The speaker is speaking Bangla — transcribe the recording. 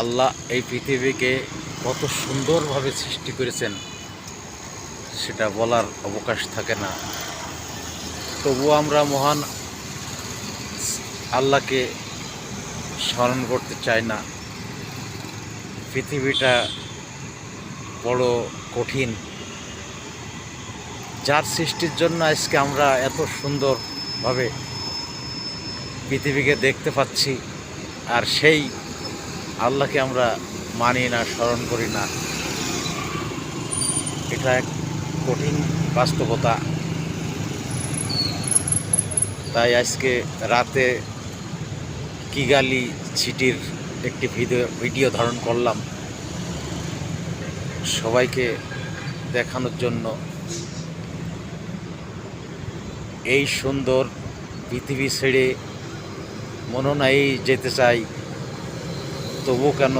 আল্লাহ এই পৃথিবীকে কত সুন্দরভাবে সৃষ্টি করেছেন সেটা বলার অবকাশ থাকে না। তবুও আমরা মহান আল্লাহকে স্মরণ করতে চাই না। পৃথিবীটা বড় কঠিন, যার সৃষ্টির জন্য আজকে আমরা এত সুন্দরভাবে পৃথিবীকে দেখতে পাচ্ছি, আর সেই আল্লাহকে আমরা মানি না, স্মরণ করি না। এটা এক কঠিন বাস্তবতা। তাই আজকে রাতে কিগালি সিটির একটি ভিডিও ধারণ করলাম সবাইকে দেখানোর জন্য। এই সুন্দর পৃথিবী ছেড়ে মনে নাই যেতে চাই, তবু কেন